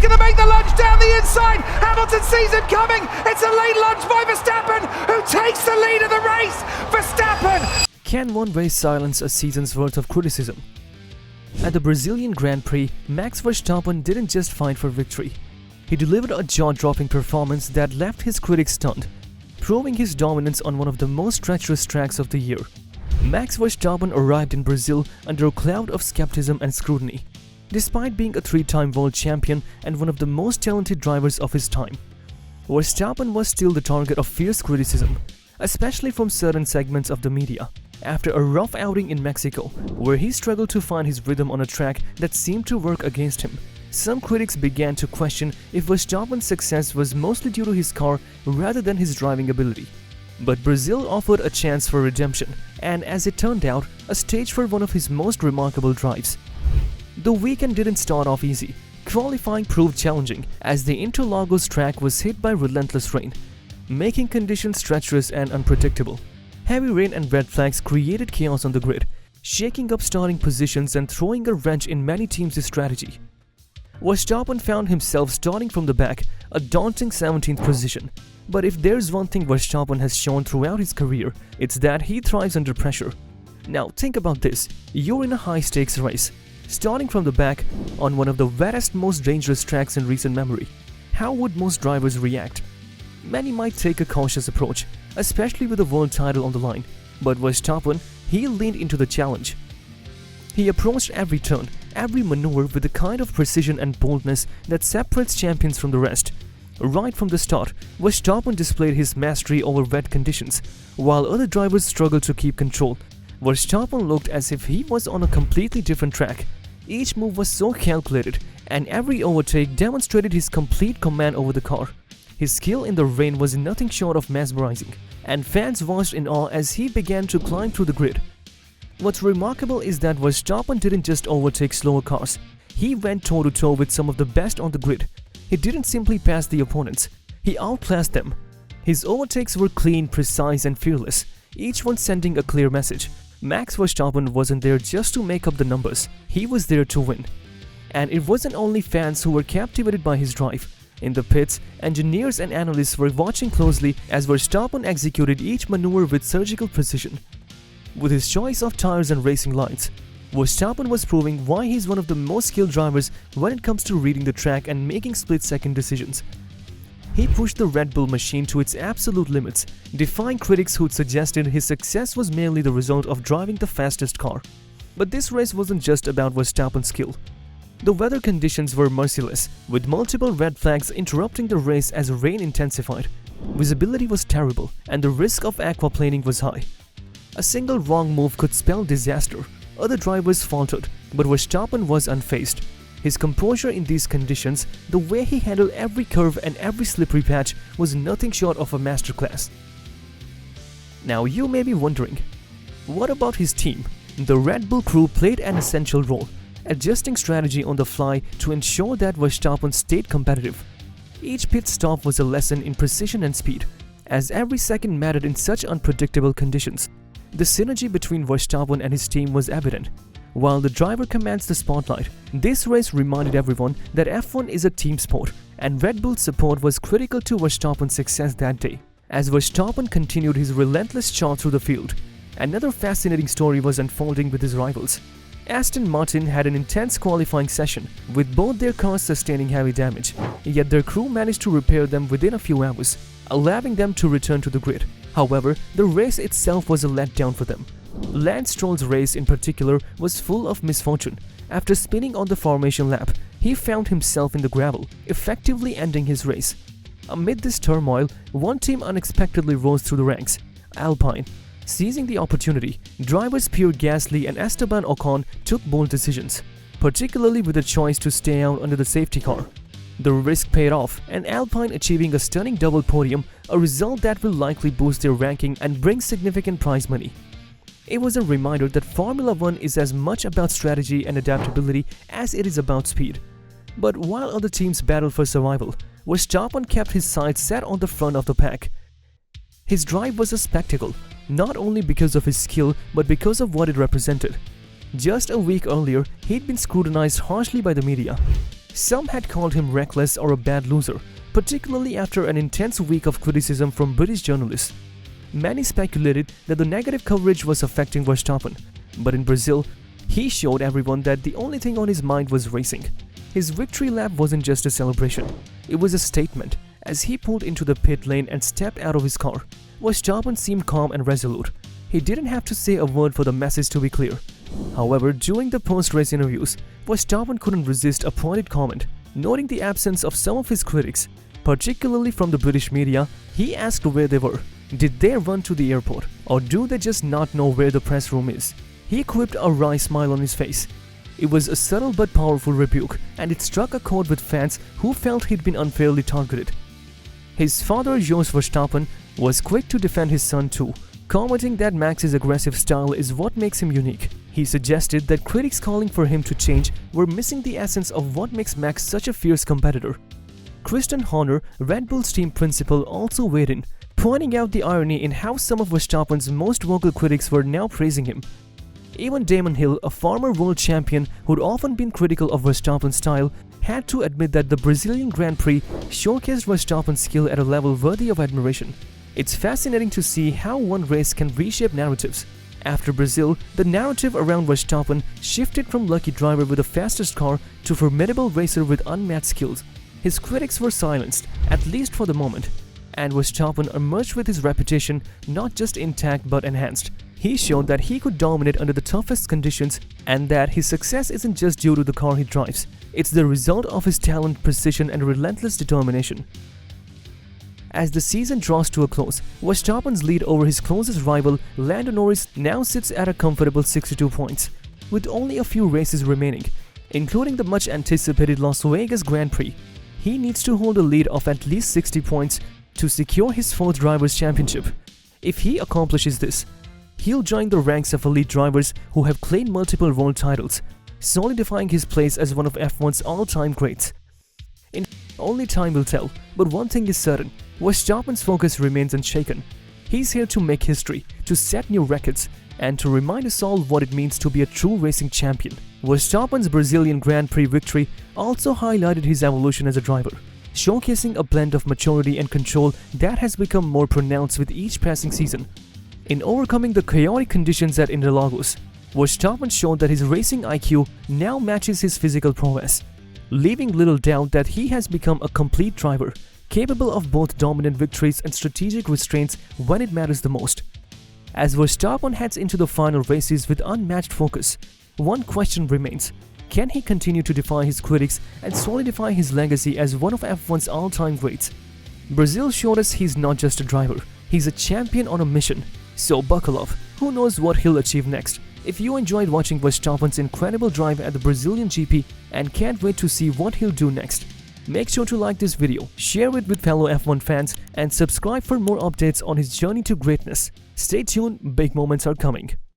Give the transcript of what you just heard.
going to make the lunge down the inside. Hamilton sees it coming. It's a late lunge by Verstappen, who takes the lead of the race. Verstappen! Can one race silence a season's worth of criticism? At the Brazilian Grand Prix, Max Verstappen didn't just fight for victory. He delivered a jaw-dropping performance that left his critics stunned, proving his dominance on one of the most treacherous tracks of the year. Max Verstappen arrived in Brazil under a cloud of skepticism and scrutiny. Despite being a three-time world champion and one of the most talented drivers of his time, Verstappen was still the target of fierce criticism, especially from certain segments of the media. After a rough outing in Mexico, where he struggled to find his rhythm on a track that seemed to work against him, some critics began to question if Verstappen's success was mostly due to his car rather than his driving ability. But Brazil offered a chance for redemption, and as it turned out, a stage for one of his most remarkable drives. The weekend didn't start off easy. Qualifying proved challenging as the Interlagos track was hit by relentless rain, making conditions treacherous and unpredictable. Heavy rain and red flags created chaos on the grid, shaking up starting positions and throwing a wrench in many teams' strategy. Verstappen found himself starting from the back, a daunting 17th position. But if there's one thing Verstappen has shown throughout his career, it's that he thrives under pressure. Now think about this, you're in a high-stakes race, starting from the back on one of the wettest, most dangerous tracks in recent memory. How would most drivers react? Many might take a cautious approach, especially with a world title on the line. But Verstappen, he leaned into the challenge. He approached every turn, every maneuver with the kind of precision and boldness that separates champions from the rest. Right from the start, Verstappen displayed his mastery over wet conditions. While other drivers struggled to keep control, Verstappen looked as if he was on a completely different track. Each move was so calculated, and every overtake demonstrated his complete command over the car. His skill in the rain was nothing short of mesmerizing, and fans watched in awe as he began to climb through the grid. What's remarkable is that Verstappen didn't just overtake slower cars. He went toe-to-toe with some of the best on the grid. He didn't simply pass the opponents, he outclassed them. His overtakes were clean, precise, and fearless, each one sending a clear message. Max Verstappen wasn't there just to make up the numbers, he was there to win. And it wasn't only fans who were captivated by his drive. In the pits, engineers and analysts were watching closely as Verstappen executed each maneuver with surgical precision. With his choice of tires and racing lines, Verstappen was proving why he's one of the most skilled drivers when it comes to reading the track and making split-second decisions. He pushed the Red Bull machine to its absolute limits, defying critics who'd suggested his success was merely the result of driving the fastest car. But this race wasn't just about Verstappen's skill. The weather conditions were merciless, with multiple red flags interrupting the race as rain intensified. Visibility was terrible, and the risk of aquaplaning was high. A single wrong move could spell disaster. Other drivers faltered, but Verstappen was unfazed. His composure in these conditions, the way he handled every curve and every slippery patch, was nothing short of a masterclass. Now you may be wondering, what about his team? The Red Bull crew played an essential role, adjusting strategy on the fly to ensure that Verstappen stayed competitive. Each pit stop was a lesson in precision and speed, as every second mattered in such unpredictable conditions. The synergy between Verstappen and his team was evident. While the driver commands the spotlight, this race reminded everyone that F1 is a team sport, and Red Bull's support was critical to Verstappen's success that day. As Verstappen continued his relentless charge through the field, another fascinating story was unfolding with his rivals. Aston Martin had an intense qualifying session, with both their cars sustaining heavy damage, yet their crew managed to repair them within a few hours, allowing them to return to the grid. However, the race itself was a letdown for them. Lance Stroll's race in particular was full of misfortune. After spinning on the formation lap, he found himself in the gravel, effectively ending his race. Amid this turmoil, one team unexpectedly rose through the ranks, Alpine. Seizing the opportunity, drivers Pierre Gasly and Esteban Ocon took bold decisions, particularly with the choice to stay out under the safety car. The risk paid off, and Alpine achieving a stunning double podium, a result that will likely boost their ranking and bring significant prize money. It was a reminder that Formula One is as much about strategy and adaptability as it is about speed. But while other teams battled for survival, Verstappen kept his sights set on the front of the pack. His drive was a spectacle, not only because of his skill but because of what it represented. Just a week earlier, he'd been scrutinized harshly by the media. Some had called him reckless or a bad loser, particularly after an intense week of criticism from British journalists. Many speculated that the negative coverage was affecting Verstappen, but in Brazil, he showed everyone that the only thing on his mind was racing. His victory lap wasn't just a celebration, it was a statement. As he pulled into the pit lane and stepped out of his car, Verstappen seemed calm and resolute. He didn't have to say a word for the message to be clear. However, during the post-race interviews, Verstappen couldn't resist a pointed comment. Noting the absence of some of his critics, particularly from the British media, he asked where they were. Did they run to the airport, or do they just not know where the press room is? He quipped, a wry smile on his face. It was a subtle but powerful rebuke, and it struck a chord with fans who felt he'd been unfairly targeted. His father, Jos Verstappen, was quick to defend his son too, commenting that Max's aggressive style is what makes him unique. He suggested that critics calling for him to change were missing the essence of what makes Max such a fierce competitor. Christian Horner, Red Bull's team principal, also weighed in, pointing out the irony in how some of Verstappen's most vocal critics were now praising him. Even Damon Hill, a former world champion who'd often been critical of Verstappen's style, had to admit that the Brazilian Grand Prix showcased Verstappen's skill at a level worthy of admiration. It's fascinating to see how one race can reshape narratives. After Brazil, the narrative around Verstappen shifted from lucky driver with the fastest car to formidable racer with unmatched skills. His critics were silenced, at least for the moment, and Verstappen emerged with his reputation not just intact but enhanced. He showed that he could dominate under the toughest conditions and that his success isn't just due to the car he drives. It's the result of his talent, precision and relentless determination. As the season draws to a close, Verstappen's lead over his closest rival, Lando Norris, now sits at a comfortable 62 points. With only a few races remaining, including the much-anticipated Las Vegas Grand Prix, he needs to hold a lead of at least 60 points to secure his fourth Drivers' Championship. If he accomplishes this, he'll join the ranks of elite drivers who have claimed multiple world titles, solidifying his place as one of F1's all-time greats. Only time will tell, but one thing is certain, Verstappen's focus remains unshaken. He's here to make history, to set new records, and to remind us all what it means to be a true racing champion. Verstappen's Brazilian Grand Prix victory also highlighted his evolution as a driver, showcasing a blend of maturity and control that has become more pronounced with each passing season. In overcoming the chaotic conditions at Interlagos, Verstappen showed that his racing IQ now matches his physical prowess, leaving little doubt that he has become a complete driver, capable of both dominant victories and strategic restraints when it matters the most. As Verstappen heads into the final races with unmatched focus, one question remains: can he continue to defy his critics and solidify his legacy as one of F1's all-time greats? Brazil showed us he's not just a driver, he's a champion on a mission. So buckle up, who knows what he'll achieve next? If you enjoyed watching Verstappen's incredible drive at the Brazilian GP and can't wait to see what he'll do next, make sure to like this video, share it with fellow F1 fans, and subscribe for more updates on his journey to greatness. Stay tuned, big moments are coming.